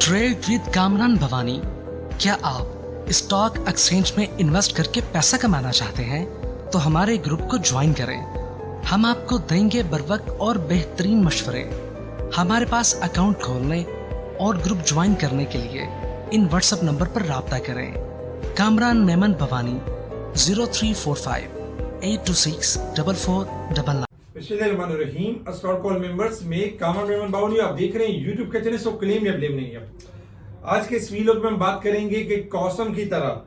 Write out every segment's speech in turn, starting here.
Trade with Kamran Bhavani. क्या आप stock exchange में इन्वेस्ट करके पैसा कमाना चाहते हैं तो हमारे ग्रुप को ज्वाइन करें। हम आपको देंगे बर वक्त और बेहतरीन मशवरे। हमारे पास अकाउंट खोलने और ग्रुप ज्वाइन करने के लिए इन व्हाट्सएप नंबर पर राब्ता करें। कामरान मेमन भवानी 0345 826 4499। बिस्मिल्लाहिर्रहमानिर्रहीम। अस्सलाम वालेकुम मेंबर्स, मैं कामरान मेमन भवानी, आप देख रहे हैं यूट्यूब का चैनल। सो क्लेम या ब्लेम नहीं है। आज के इस वीडियो में हम बात करेंगे कि कॉसम की तरह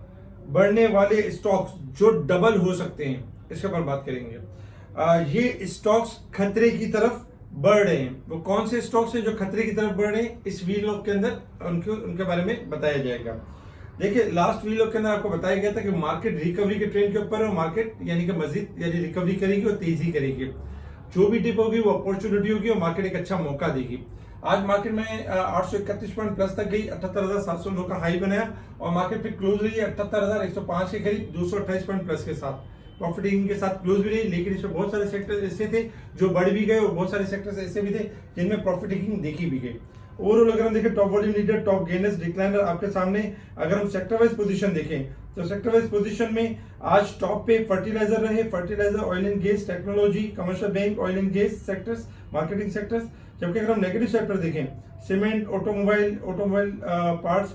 बढ़ने वाले स्टॉक्स जो डबल हो सकते हैं, इसके ऊपर बात करेंगे। ये स्टॉक्स खतरे की तरफ बढ़ रहे हैं। वो कौन से स्टॉक्स हैं जो खतरे की तरफ बढ़ रहे हैं, इस वीडियो के अंदर उनके बारे में बताया जाएगा। देखिए, लास्ट वीडियो के अंदर आपको बताया गया था कि मार्केट रिकवरी के ट्रेंड के ऊपर है और मार्केट यानी कि मजीद रिकवरी करेगी और तेजी करेगी। जो भी डिप होगी वो अपॉर्चुनिटी होगी और मार्केट एक अच्छा मौका देगी। आज मार्केट में 831 पॉइंट प्लस तक गई, 78,709 का हाई बनाया और मार्केट पे क्लोज रही है 78,105 के करीब, 228 पॉइंट प्लस के साथ प्रॉफिटिंग के साथ क्लोज भी रही। लेकिन इसमें बहुत सारे सेक्टर्स ऐसे थे जो बढ़ भी गए और बहुत सारे सेक्टर्स ऐसे भी थे जिनमें प्रॉफिटिंग देखी भी गई। ओवरऑल अगर हम देखें, top volume leader, top gainers, decliner आपके सामने। अगर हम सेक्टर वाइज पोजीशन देखें तो सेक्टर वाइज पोजीशन में आज टॉप पे फर्टिलाइजर रहे, fertiliser, oil and gas, technology, commercial bank, oil and gas sectors, marketing sectors. जबकि अगर हम नेगेटिव सेक्टर देखें, cement, automobile parts,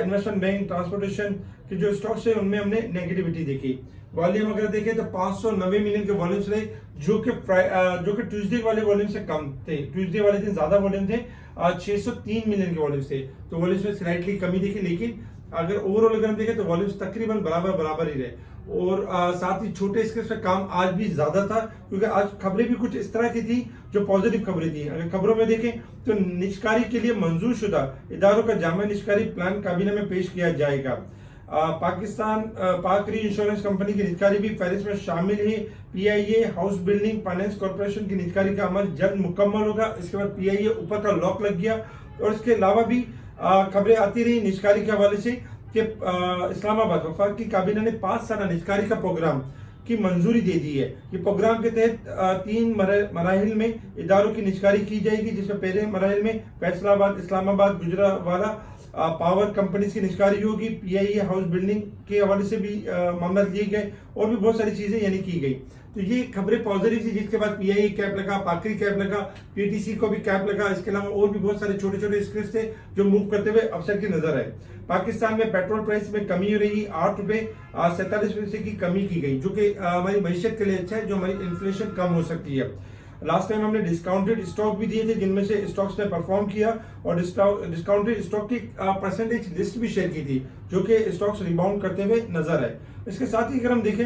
investment bank, transportation के जो स्टॉक्स है उनमें हमने नेगेटिविटी देखी। वॉल्यूम अगर देखें तो 590 मिलियन के वॉल्यूम्स रहे, जो कि ट्यूसडे वाले वॉल्यूम से कम थे। ट्यूसडे वाले दिन ज्यादा वॉल्यूम थे, 603 मिलियन के वॉल्यूम्स थे, तो वॉल्यूम्स में स्लाइटली कमी देखी। लेकिन अगर ओवरऑल अगर हम देखें तो वॉल्यूम्स तकरीबन बराबर ही रहे। और साथ ही छोटे स्केल पे काम आज भी ज्यादा था, क्योंकि आज खबरें भी कुछ इस तरह की थी जो पॉजिटिव खबरें थी। अगर खबरों में देखें तो निष्कारी के लिए मंजूर शुदा इदारों का जामा निष्कारी प्लान काबीना में पेश किया जाएगा। पाक री इंश्योरेंस कंपनी की निजकारी भी फहरिस्त में शामिल है। PIA house building finance corporation की निजकारी का अमल जल्द मुकम्मल होगा। इसके बाद पीआईए ऊपर का लॉक लग गया। और इसके अलावा भी खबरें आती रही निजकारी के हवाले से कि इस्लामाबाद वफाक की काबीना ने 5 साल निजकारी का प्रोग्राम की मंजूरी दे दी है। ये प्रोग्राम के तहत 3 मराहिल में इदारों की निजकारी की जाएगी, जिसमें पहले मराहिल में फैसलाबाद, इस्लामाबाद, गुजरावाला पावर कंपनीज की निष्कारी होगी। पीआईए हाउस बिल्डिंग के हवाले से भी मामला लिए गए और भी बहुत सारी चीजें यानी की गई। तो ये खबरें पॉजिटिव थी, जिसके बाद पीआईए कैप लगा, पाकरी कैप लगा, पीटीसी को भी कैप लगा। इसके अलावा और भी बहुत सारे छोटे छोटे स्क्रिप्ट थे जो मूव करते हुए अवसर की नजर आए। पाकिस्तान में पेट्रोल प्राइस में कमी हो रही, 8 रुपए 47 पैसे की कमी की गई, जो कि हमारी मैशियत के लिए अच्छा है, जो हमारी इन्फ्लेशन कम हो सकती है। लास्ट टाइम हमने डिस्काउंटेड स्टॉक भी दिए थे, जिनमें से स्टॉक्स ने परफॉर्म किया और डिस्काउंटेड स्टॉक की परसेंटेज लिस्ट भी शेयर की थी, जो कि स्टॉक्स रिबाउंड करते हुए नजर आए। इसके साथ ही अगर हम देखें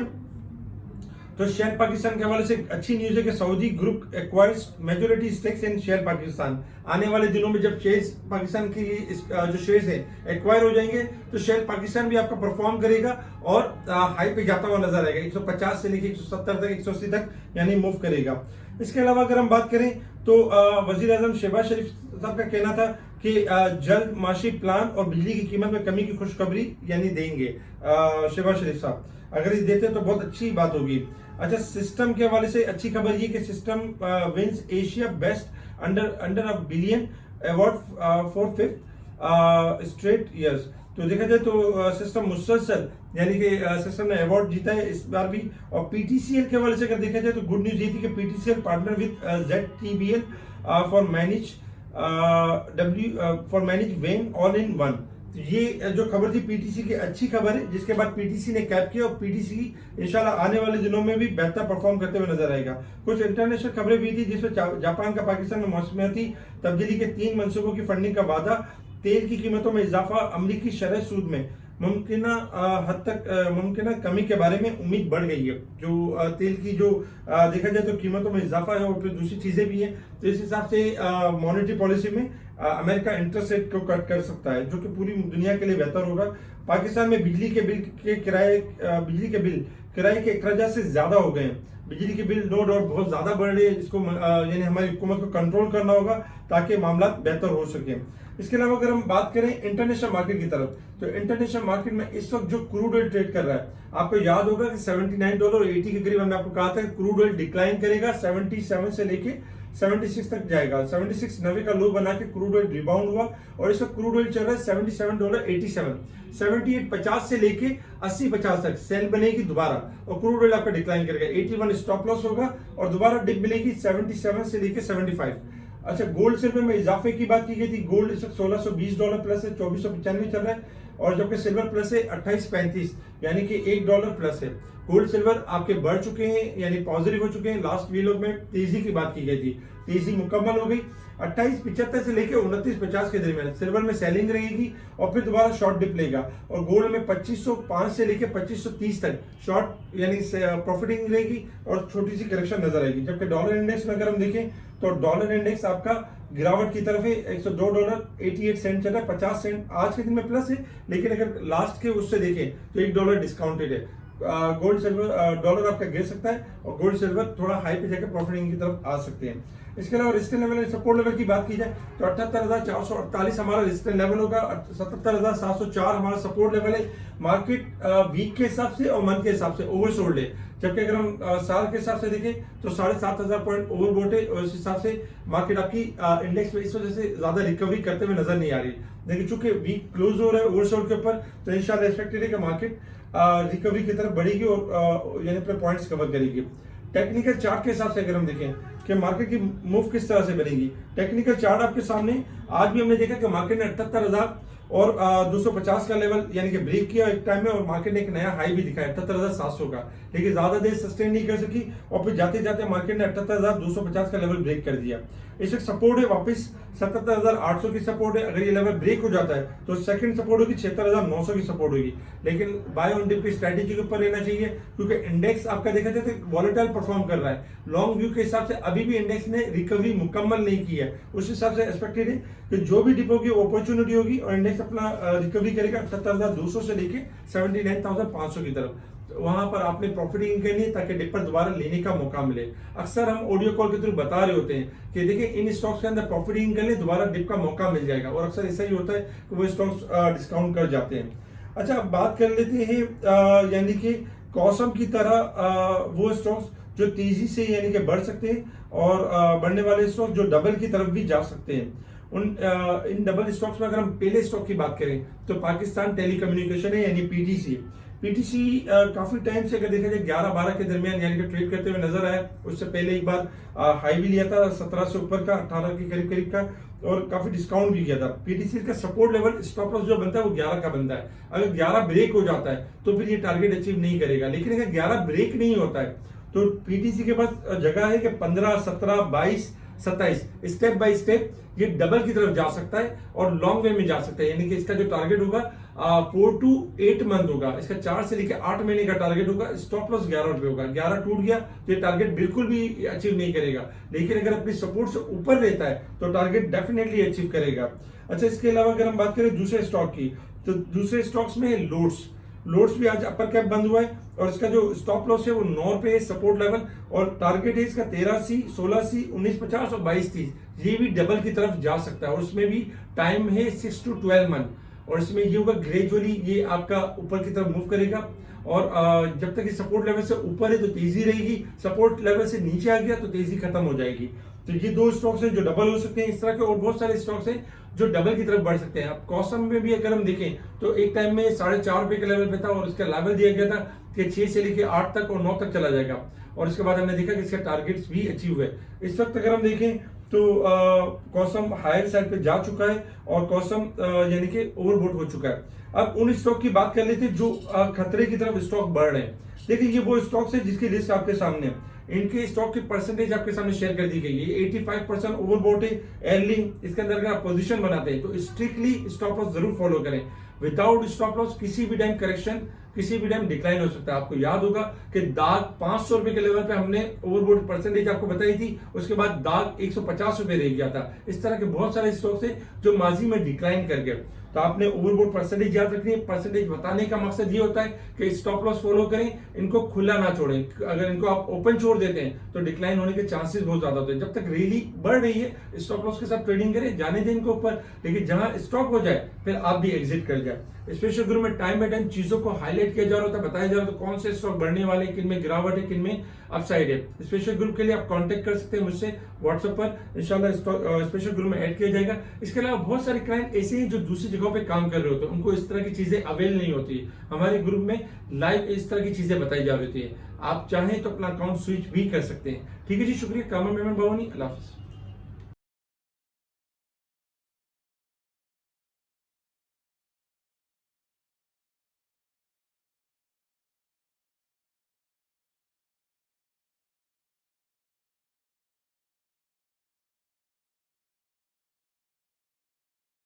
तो शेयर पाकिस्तान के हवाले से अच्छी न्यूज है कि Saudi group acquires majority stakes इन शेयर पाकिस्तान। आने वाले दिनों में जब शेयर्स पाकिस्तान की जो शेयर्स है एक्वायर हो जाएंगे तो शेयर पाकिस्तान भी आपका परफॉर्म करेगा और हाई पे जाता हुआ नजर आएगा। 150 से लेकर 170 तक, 180 तक यानी मूव करेगा। इसके अलावा अगर हम बात करें तो वजीर आजम शहबाज शरीफ साहब का कहना था कि जल्द माशी प्लान और बिजली की कीमत में कमी की खुशखबरी यानी देंगे शहबाज शरीफ साहब। अगर ये देते तो बहुत अच्छी बात होगी। अच्छा, सिस्टम के हवाले से अच्छी खबर ये कि system wins Asia best under a billion award for 5th straight years. तो देखा जाए तो सिस्टम मुसलसल यानी कि सिस्टम ने अवार्ड जीता है इस बार भी। और पीटीसीएल के हवाले से अगर देखा जाए तो गुड न्यूज ये थी कि PTCL partner with ZTBL for manage when all in one. ये जो खबर थी पीटीसी की अच्छी खबर है, जिसके बाद पीटीसी ने कैप किया और पीटीसी इंशाल्लाह आने वाले दिनों में भी बेहतर परफॉर्म करते हुए नजर आएगा। कुछ इंटरनेशनल खबरें भी थी, जिसमें जापान का पाकिस्तान में मौसमियाती तब्दीली के 3 मंसूबों की फंडिंग का वादा, तेल की कीमतों में इजाफा, अमरीकी शरह सूद में मुमकिना हद तक मुमकिना कमी के बारे में उम्मीद बढ़ गई है। जो तेल की जो देखा जाए तो कीमतों में इजाफा है और फिर दूसरी चीजें भी हैं, तो इस हिसाब से मॉनेटरी पॉलिसी में अमेरिका इंटरेस्ट रेट को कट कर सकता है, जो कि पूरी दुनिया के लिए बेहतर होगा। पाकिस्तान में बिजली के बिल किराए के अखराजात से ज्यादा हो गए हैं। बिजली के बिल नो डाउट बहुत ज्यादा बढ़ रहे हैं, इसको यानी हमारी हुकूमत को कंट्रोल करना होगा ताकि मामला बेहतर हो सके। इसके अलावा अगर हम बात करें इंटरनेशनल मार्केट की तरफ, तो इंटरनेशनल मार्केट में इस वक्त जो क्रूड ऑयल ट्रेड कर रहा है, आपको याद होगा कि $79 और 80 के करीब हमने आपको कहा था कि क्रूड ऑयल डिक्लाइन करेगा 77 से लेके 76 तक जाएगा। 76.90 का लो बना के क्रूड ऑयल रिबाउंड हुआ और इस वक्त क्रूड ऑयल चल रहा है $77.87। 78.50 से लेके 80.50 तक सेल बनेगी दोबारा और क्रूड ऑयल आपका डिक्लाइन करेगा। 81 स्टॉप लॉस होगा और दोबारा डिप मिलेगी 77 से लेके 75। अच्छा, गोल्ड सिल्वर में इजाफे की बात की गई थी। गोल्ड इस वक्त $1620 प्लस है, 2495 चल रहा है और जबकि सिल्वर प्लस है 2835 यानी कि $1 प्लस है। गोल्ड सिल्वर आपके बढ़ चुके हैं यानी पॉजिटिव हो चुके हैं। लास्ट वीलॉग में तेजी की बात की गई थी, तेजी मुकम्मल हो गई। 2875 से लेकर 2950 के दरमियान सिल्वर में सेलिंग रहेगी और फिर दोबारा शॉर्ट डिप लेगा और गोल्ड में 2505 से लेकर 2530 तक शॉर्ट यानी प्रॉफिटिंग रहेगी और छोटी सी करेक्शन नजर आएगी। जबकि डॉलर इंडेक्स में अगर हम देखें तो डॉलर इंडेक्स आपका गिरावट की तरफ है। $102.88 चल रहा है, 50 सेंट आज के दिन में प्लस है, लेकिन अगर लास्ट के उससे देखें तो $1 डिस्काउंटेड है। गोल्ड सिल्वर डॉलर आपका गिर सकता है और गोल्ड सिल्वर थोड़ा हाई पे जाकर प्रॉफिटिंग की तरफ आ सकते हैं। इसके अलावा रेजिस्टेंस लेवल सपोर्ट लेवल की बात की जाए तो 78,448 हमारा रेजिस्टेंस लेवल होगा, 77,704 हमारा सपोर्ट लेवल है। मार्केट वीक के हिसाब से और मंथ के हिसाब से ओवरसोल्ड है, जबकि अगर हम साल के हिसाब से देखें तो 7,500 पॉइंट ओवरबोट है और इस हिसाब से मार्केट आपकी इंडेक्स में इस वजह से ज्यादा रिकवरी करते हुए नजर नहीं आ रही। लेकिन चूंकि वीक क्लोज हो रहा है ओवरसोल्ड के ऊपर तो इंशाल्लाह एक्सपेक्टेड है कि मार्केट रिकवरी की तरफ बढ़ेगी और यानी अपने पॉइंट्स कवर करेगी। टेक्निकल चार्ट के हिसाब से अगर हम देखें कि मार्केट की मूव किस तरह से बनेगी, टेक्निकल चार्ट आपके सामने आज भी हमने देखा कि मार्केट ने 78,000 और 250 का लेवल यानी कि ब्रेक किया एक टाइम में और मार्केट ने एक नया हाई भी दिखाया 78,700 का, लेकिन ज्यादा देर सस्टेन नहीं कर सकी और फिर जाते जाते मार्केट ने 78,250 का लेवल ब्रेक कर दिया। इस वक्त सपोर्ट है वापस 77,800 की सपोर्ट है। अगर ये लेवल ब्रेक हो जाता है तो सेकंड सपोर्ट होगी 76,900 की सपोर्ट होगी, लेकिन बाय ऑन डिप की स्ट्रेटेजी के ऊपर रहना चाहिए क्योंकि इंडेक्स आपका देखा जाए तो वॉलेटाइल परफॉर्म कर रहा है। लॉन्ग व्यू के हिसाब से अभी भी इंडेक्स ने रिकवरी मुकम्मल नहीं की है, उस हिसाब से एक्सपेक्टेड है कि जो भी डिप होगी अपॉर्चुनिटी होगी और इंडेक्स अपना रिकवरी करेगा 78,200 से लेके 79,500 की तरफ। वहां पर आपने प्रॉफिटिंग करनी है ताकि डिप पर दोबारा लेने का मौका मिले। अक्सर हम ऑडियो कॉल के थ्रू बता रहे होते हैं कि देखिए इन स्टॉक्स के अंदर प्रॉफिटिंग कर ले दोबारा डिप का मौका मिल जाएगा और अक्सर ऐसा ही होता है कि वो स्टॉक्स डिस्काउंट कर जाते हैं। अच्छा, अब बात कर लेते हैं यानी कि कॉसम की तरह वो स्टॉक्स जो तेजी से यानी कि बढ़ सकते हैं और बढ़ने वाले स्टॉक्स जो डबल की तरफ भी जा सकते हैं। इन डबल स्टॉक्स में अगर हम पहले स्टॉक की बात करें तो पाकिस्तान टेलीकम्युनिकेशन है यानी पीटीसी। पीटीसी काफी टाइम से अगर देखा जाए 11-12 के दरमियान यानी कि ट्रेड करते हुए नजर आया। उससे पहले एक बार हाई भी लिया था 17 से ऊपर का, 18 के करीब करीब का और काफी डिस्काउंट भी किया था। पीटीसी का सपोर्ट लेवल स्टॉप लॉस जो बनता है वो 11 का बनता है। अगर 11 ब्रेक हो जाता है तो फिर ये टारगेट अचीव नहीं करेगा, लेकिन अगर 11 ब्रेक नहीं होता है तो पीटीसी के पास जगह है कि 15, 17, 22, 27 स्टेप बाय स्टेप ये डबल की तरफ जा सकता है और लॉन्ग वे में जा सकता है। यानी कि इसका जो टारगेट होगा 4 to 8 मंथ होगा, इसका 4 से लेकर 8 महीने का टारगेट होगा। स्टॉप लॉस 11 रुपए होगा, 11 टूट गया तो ये टारगेट बिल्कुल भी अचीव नहीं करेगा, लेकिन अगर अपनी सपोर्ट से ऊपर रहता है तो टारगेट डेफिनेटली अचीव करेगा। अच्छा, इसके अलावा अगर हम बात करें दूसरे स्टॉक की तो दूसरे स्टॉक्स में लोड्स भी आज अपर कैप बंद हुआ है और इसका जो स्टॉप लॉस है वो 9 पे है सपोर्ट लेवल और टारगेट है इसका 13C, 16C, 1950 और 2230। ये भी डबल की तरफ जा सकता है और उसमें भी टाइम है 6 to 12 मंथ और इसमें ये होगा ग्रेजुअली ये आपका ऊपर की तरफ मूव करेगा और जब तक ये सपोर्ट लेवल से ऊपर है तो तेजी रहेगी, सपोर्ट लेवल से नीचे आ गया तो तेजी खत्म हो जाएगी। तो ये दो स्टॉक्स हैं जो डबल हो सकते हैं इस तरह के और बहुत सारे स्टॉक्स हैं जो डबल की तरफ बढ़ सकते हैं। अब कॉसम में भी अगर हम देखें तो एक टाइम में 4.5 रुपए के लेवल पे था और इसका लेवल दिया गया था कि 6 से लेकर 8 तक और 9 तक चला जाएगा और इसके बाद हमने देखा कि इसके टारगेट्स भी अचीव हुए। इस वक्त अगर हम देखें तो कॉसम हायर साइड पे जा चुका है और कॉसम यानी कि ओवरबोट हो चुका है। अब उन स्टॉक की बात कर लेते हैं जो खतरे की तरफ स्टॉक बढ़ रहे हैं। देखिए ये वो स्टॉक्स है जिसकी लिस्ट आपके सामने है, इनके स्टॉक की परसेंटेज आपके सामने शेयर कर दी गई है। 85% ओवरबोट है। एयरलिंक इसके अंदर अगर आप पोजीशन बनाते हैं तो स्ट्रिक्टली स्टॉप लॉस जरूर फॉलो करें। विदाउट स्टॉप लॉस किसी भी टाइम करेक्शन, किसी भी टाइम डिक्लाइन हो सकता है। आपको याद होगा कि दाग 500 रुपए के लेवल पे हमने ओवरबोट परसेंटेज आपको बताई थी, उसके बाद दाग 150 रुपए रह गया था। इस तरह के बहुत सारे स्टॉक्स है जो माजी में डिक्लाइन कर गए। तो आपने ओवरबोट परसेंटेज याद रखनी है। परसेंटेज बताने का मकसद ये होता है कि स्टॉप लॉस फॉलो करें, इनको खुला ना छोड़ें। अगर इनको आप ओपन छोड़ देते हैं तो डिक्लाइन होने के चांसेस बहुत ज्यादा होते हैं। जब तक रैली बढ़ रही है स्टॉप लॉस के साथ ट्रेडिंग करें, जाने दें इनको ऊपर, लेकिन जहां स्टॉप हो जाए फिर आप भी एग्जिट कर जाए। जाए। स्पेशल ग्रुप में टाइम बाय टाइम चीजों को हाईलाइट किया जा रहा होता है, बताया जा रहा होता है कौन से स्टॉक बढ़ने वाले, किन में गिरावट है, किन में अपसाइड है। स्पेशल ग्रुप के लिए आप कांटेक्ट कर सकते हैं मुझसे व्हाट्सएप पर, इंशाल्लाह स्पेशल ग्रुप में ऐड किया जाएगा। इसके अलावा बहुत सारे क्लाइंट ऐसे हैं जो दूसरी जगहों पे काम कर रहे होते हैं, उनको इस तरह की चीजें अवेल नहीं होती। हमारे ग्रुप में लाइव इस तरह की चीजें बताई जा रही होती है। आप चाहें तो अपना अकाउंट स्विच भी कर सकते हैं। ठीक है जी, शुक्रिया। कामर मेमन भवानी, अल्लाह हाफिज़।